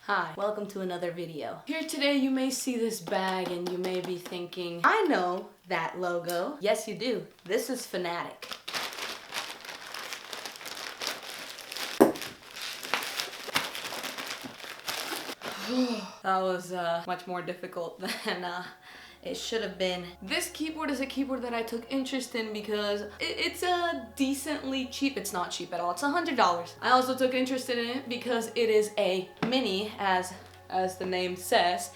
Hi, welcome to another video. Here today you may see this bag and you may be thinking, I know that logo. Yes you do. This is Fanatic. That was much more difficult than it should have been. This keyboard is a keyboard that I took interest in because it's a decently cheap. It's not cheap at all. It's $100. I also took interest in it because it is a mini, as the name says.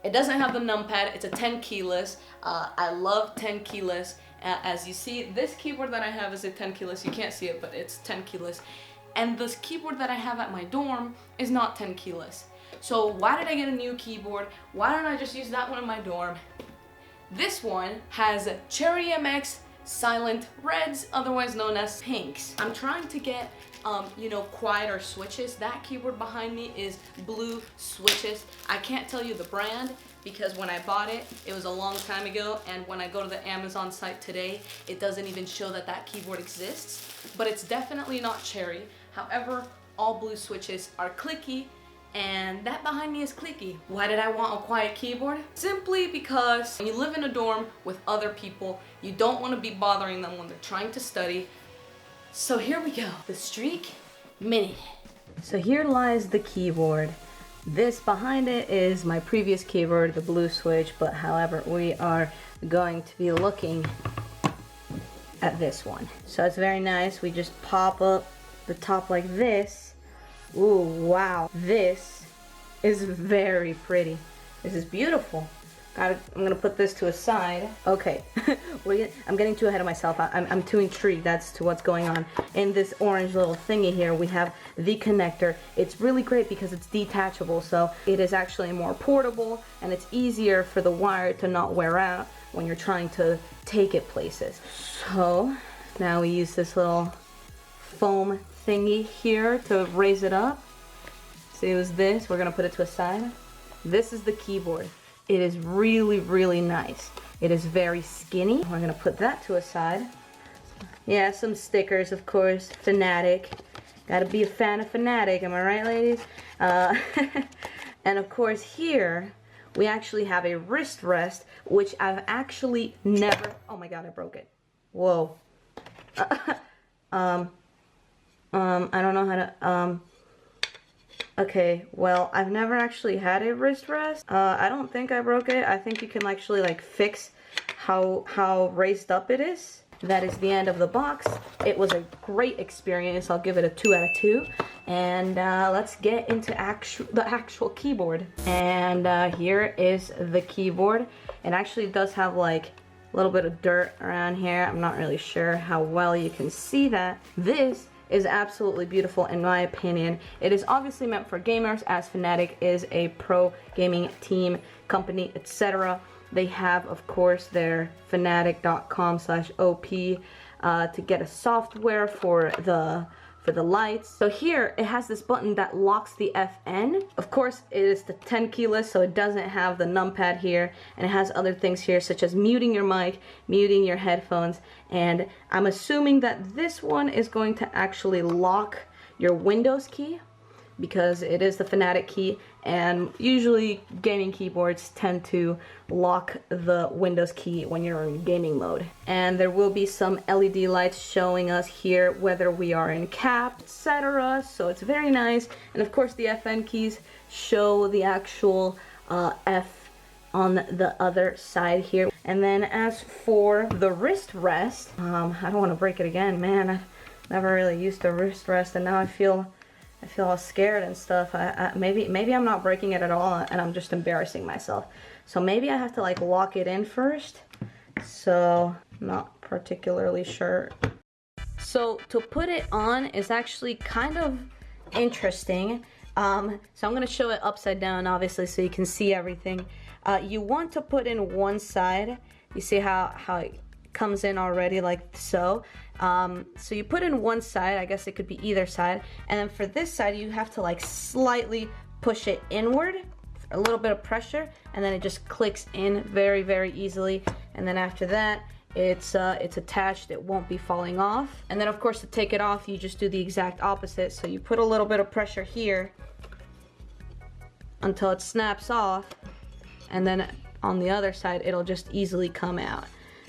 It doesn't have the numpad. It's a 10 keyless. I love 10 keyless. As you see, this keyboard that I have is a 10 keyless. You can't see it, but it's 10 keyless. And this keyboard that I have at my dorm is not 10 keyless. So why did I get a new keyboard? Why don't I just use that one in my dorm? This one has Cherry MX Silent Reds, otherwise known as pinks. I'm trying to get, quieter switches. That keyboard behind me is Blue Switches. I can't tell you the brand because when I bought it, it was a long time ago, and when I go to the Amazon site today, it doesn't even show that that keyboard exists. But it's definitely not Cherry. However, all Blue Switches are clicky, and that behind me is clicky. Why did I want a quiet keyboard? Simply because when you live in a dorm with other people, you don't want to be bothering them when they're trying to study. So here we go, the Streak Mini. So here lies the keyboard. This behind it is my previous keyboard, the Blue Switch, but however, we are going to be looking at this one. So it's very nice. We just pop up the top like this. Ooh, wow. This is very pretty. This is beautiful. I'm gonna put this to a side. Okay, I'm getting too ahead of myself. I'm too intrigued as to what's going on. In this orange little thingy here, we have the connector. It's really great because it's detachable, so it is actually more portable, and it's easier for the wire to not wear out when you're trying to take it places. So now we use this little foam thingy here to raise it up. See, it was this. We're gonna put it to a side. This is the keyboard. It is really, really nice. It is very skinny. We're gonna put that to a side. Yeah, some stickers, of course. Fanatic. Gotta be a fan of Fanatic, am I right, ladies? And of course here, we actually have a wrist rest, which I've actually never, oh my God, I broke it. Whoa. I don't know how to, okay, well, I've never actually had a wrist rest. I don't think I broke it. I think you can actually like fix how raised up it is. That is the end of the box. It was a great experience. I'll give it a 2 out of 2. And let's get into the actual keyboard. And here is the keyboard. It actually does have like a little bit of dirt around here. I'm not really sure how well you can see that. This is absolutely beautiful in my opinion. It is obviously meant for gamers, as Fanatic is a pro gaming team, company, etc. They have, of course, their fanatic.com/op to get a software for the lights. So here it has this button that locks the FN. Of course, it is the 10 keyless, so it doesn't have the numpad here, and it has other things here such as muting your mic, muting your headphones, and I'm assuming that this one is going to actually lock your Windows key because it is the Fanatic key, and usually gaming keyboards tend to lock the Windows key when you're in gaming mode. And there will be some LED lights showing us here whether we are in cap, etc. So it's very nice. And of course the FN keys show the actual F on the other side here. And then as for the wrist rest, I don't want to break it again, man. I've never really used a wrist rest, and now I feel all scared and stuff. Maybe I'm not breaking it at all, and I'm just embarrassing myself. So maybe I have to like lock it in first. So I'm not particularly sure. So to put it on is actually kind of interesting. So I'm gonna show it upside down, obviously, so you can see everything. You want to put in one side. You see how it comes in already like so. So you put in one side, I guess it could be either side, and then for this side you have to like slightly push it inward, a little bit of pressure, and then it just clicks in very, very easily. And then after that it's attached, it won't be falling off. And then of course to take it off you just do the exact opposite. So you put a little bit of pressure here until it snaps off, and then on the other side it'll just easily come out.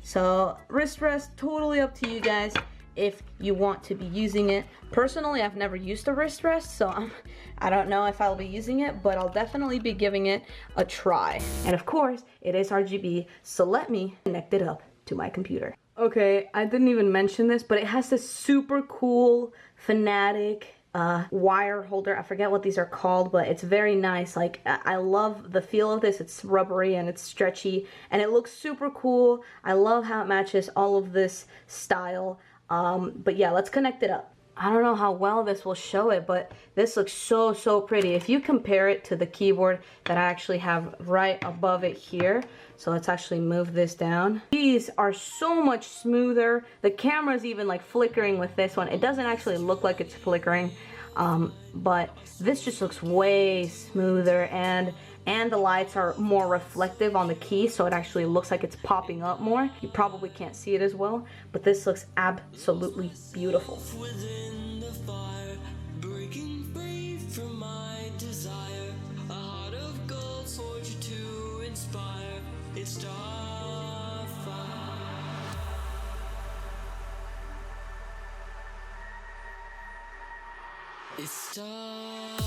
So wrist rest, totally up to you guys if you want to be using it. Personally, I've never used a wrist rest, so I don't know if I'll be using it, but I'll definitely be giving it a try. And of course, it is RGB, so let me connect it up to my computer. Okay, I didn't even mention this, but it has this super cool Fanatic wire holder. I forget what these are called, but it's very nice. Like, I love the feel of this. It's rubbery and it's stretchy and it looks super cool. I love how it matches all of this style. But yeah, let's connect it up. I don't know how well this will show it, but this looks so pretty. If you compare it to the keyboard that I actually have right above it here, so let's actually move this down. These are so much smoother. The camera's even like flickering with this one. It doesn't actually look like it's flickering, but this just looks way smoother, and the lights are more reflective on the key, so it actually looks like it's popping up more. You probably can't see it as well, but this looks absolutely beautiful. Within the fire, breaking free from my desire, a heart of gold forged to inspire. It's Starfire. It's Starfire.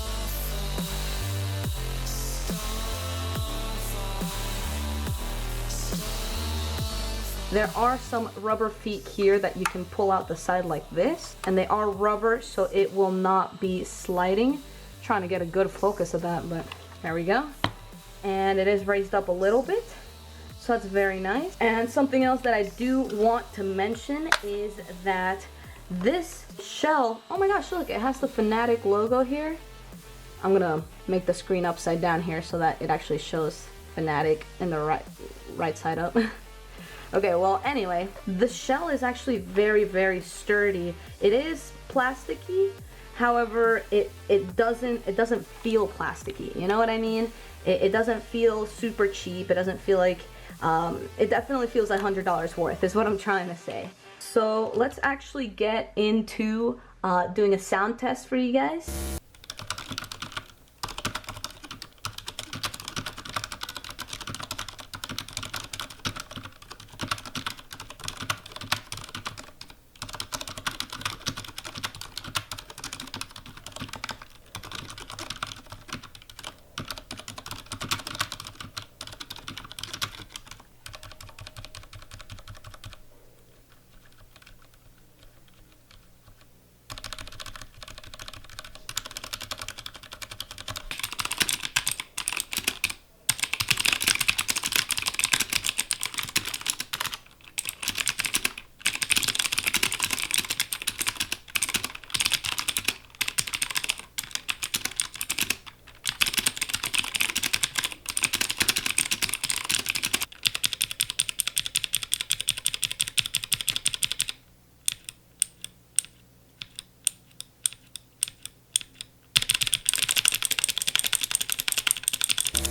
There are some rubber feet here that you can pull out the side like this, and they are rubber, so it will not be sliding. Trying to get a good focus of that, but there we go. And it is raised up a little bit, so that's very nice. And something else that I do want to mention is that this shell, oh my gosh, look, it has the Fanatic logo here. I'm gonna make the screen upside down here so that it actually shows Fanatic in the right side up. Okay, well, anyway, the shell is actually very sturdy. It is plasticky, however, it doesn't feel plasticky. You know what I mean? It doesn't feel super cheap. It doesn't feel like, it definitely feels like $100 worth is what I'm trying to say. So let's actually get into doing a sound test for you guys.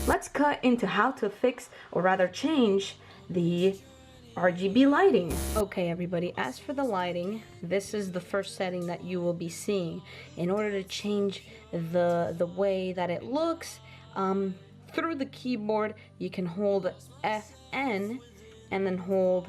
Let's cut into how to fix, or rather change, the RGB lighting. Okay everybody, as for the lighting, this is the first setting that you will be seeing. In order to change the way that it looks, through the keyboard you can hold FN and then hold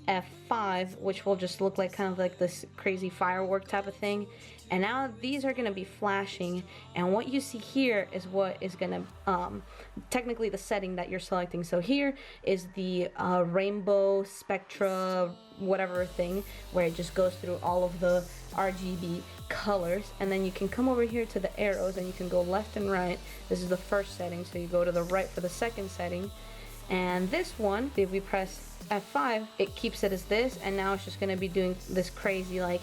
F5, which will just look like kind of like this crazy firework type of thing. And now these are going to be flashing, and what you see here is what is going to technically the setting that you're selecting. So here is the rainbow spectra whatever thing, where it just goes through all of the RGB colors, and then you can come over here to the arrows and you can go left and right. This is the first setting, so you go to the right for the second setting. And this one, if we press F5, it keeps it as this, and now it's just going to be doing this crazy like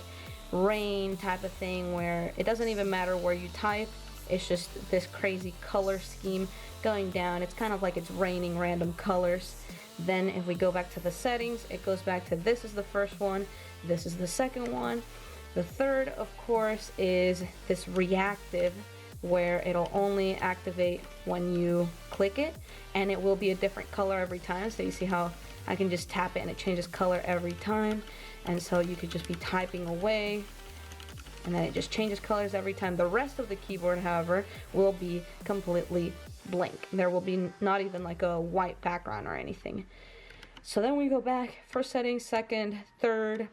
rain type of thing where it doesn't even matter where you type, it's just this crazy color scheme going down. It's kind of like it's raining random colors. Then if we go back to the settings, it goes back to this is the first one, this is the second one. The third, of course, is this reactive, where it'll only activate when you click it, and it will be a different color every time. So you see how I can just tap it and it changes color every time, and so you could just be typing away and then it just changes colors every time. The rest of the keyboard, however, will be completely blank. There will be not even like a white background or anything. So then we go back, first setting, second, third,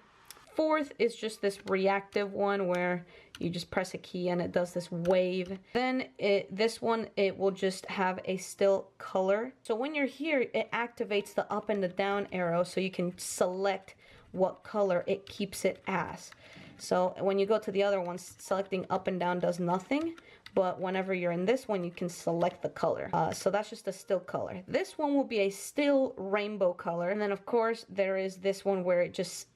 fourth is just this reactive one where you just press a key and it does this wave. Then this one, it will just have a still color. So when you're here, it activates the up and the down arrow so you can select what color it keeps it as. So when you go to the other ones, selecting up and down does nothing, but whenever you're in this one, you can select the color. So that's just a still color. This one will be a still rainbow color. And then of course there is this one where it just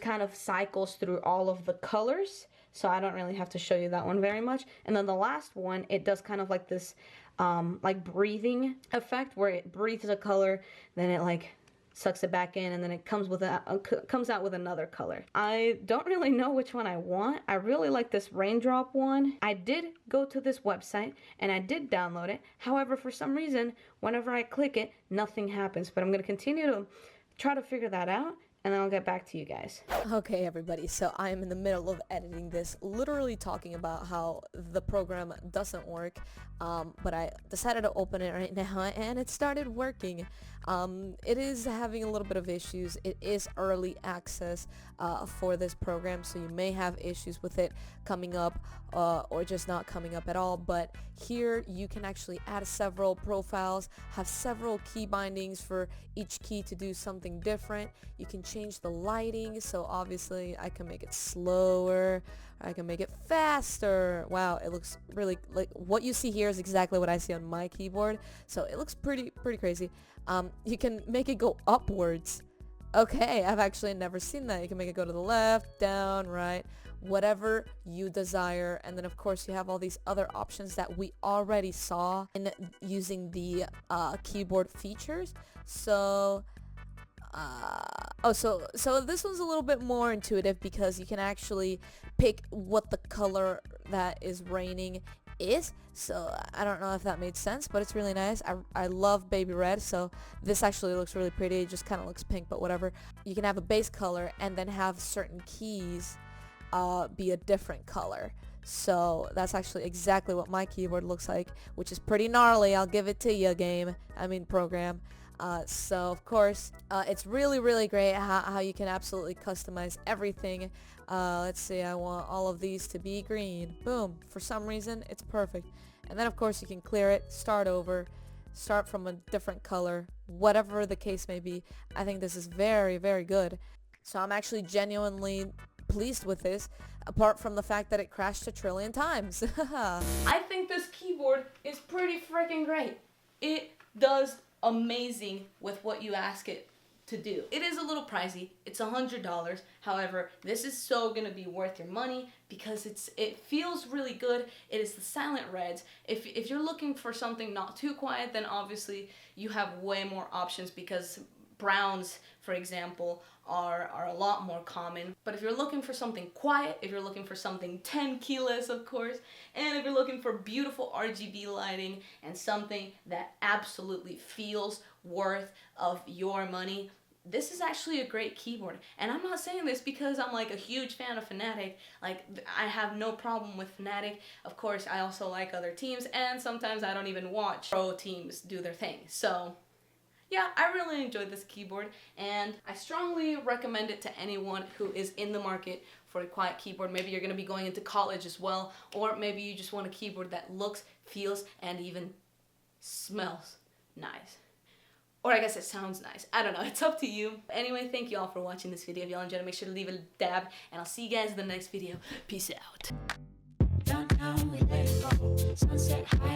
kind of cycles through all of the colors. So I don't really have to show you that one very much. And then the last one, it does kind of like this like breathing effect where it breathes a color, then it like sucks it back in, and then it comes out with another color. I don't really know which one I want. I really like this raindrop one. I did go to this website and I did download it. However, for some reason, whenever I click it, nothing happens. But I'm going to continue to try to figure that out, and then I'll get back to you guys. Okay, everybody, so I am in the middle of editing this, literally talking about how the program doesn't work, but I decided to open it right now, and it started working. It is having a little bit of issues. It is early access for this program, so you may have issues with it coming up or just not coming up at all, but here you can actually add several profiles, have several key bindings for each key to do something different. You can change the lighting, so obviously I can make it slower, I can make it faster. Wow, it looks really like what you see here is exactly what I see on my keyboard, so it looks pretty crazy. You can make it go upwards. Okay, I've actually never seen that. You can make it go to the left, down, right, whatever you desire. And then of course you have all these other options that we already saw in using the keyboard features. So so this one's a little bit more intuitive because you can actually pick what the color that is raining is. So I don't know if that made sense, but it's really nice. I love baby red, so this actually looks really pretty. It just kind of looks pink, but whatever. You can have a base color and then have certain keys be a different color. So that's actually exactly what my keyboard looks like, which is pretty gnarly. I'll give it to you, program. So of course, it's really great how you can absolutely customize everything. Let's see, I want all of these to be green. Boom. For some reason, it's perfect. And then of course you can clear it, start over, start from a different color, whatever the case may be. I think this is very good. So I'm actually genuinely pleased with this, apart from the fact that it crashed 1 trillion times. I think this keyboard is pretty freaking great. It does amazing with what you ask it to do. It is a little pricey. It's $100. However, this is so gonna be worth your money because it feels really good. It is the silent reds. If you're looking for something not too quiet, then obviously you have way more options because browns, for example, are a lot more common. But if you're looking for something quiet, if you're looking for something 10 keyless, of course, and if you're looking for beautiful RGB lighting and something that absolutely feels worth of your money, this is actually a great keyboard. And I'm not saying this because I'm like a huge fan of Fnatic. Like, I have no problem with Fnatic. Of course, I also like other teams, and sometimes I don't even watch pro teams do their thing. So yeah, I really enjoyed this keyboard, and I strongly recommend it to anyone who is in the market for a quiet keyboard. Maybe you're going to be going into college as well, or maybe you just want a keyboard that looks, feels, and even smells nice. Or I guess it sounds nice. I don't know. It's up to you. Anyway, thank you all for watching this video. If y'all enjoyed it, make sure to leave a dab, and I'll see you guys in the next video. Peace out. Downtown, we let it go. Sunset high.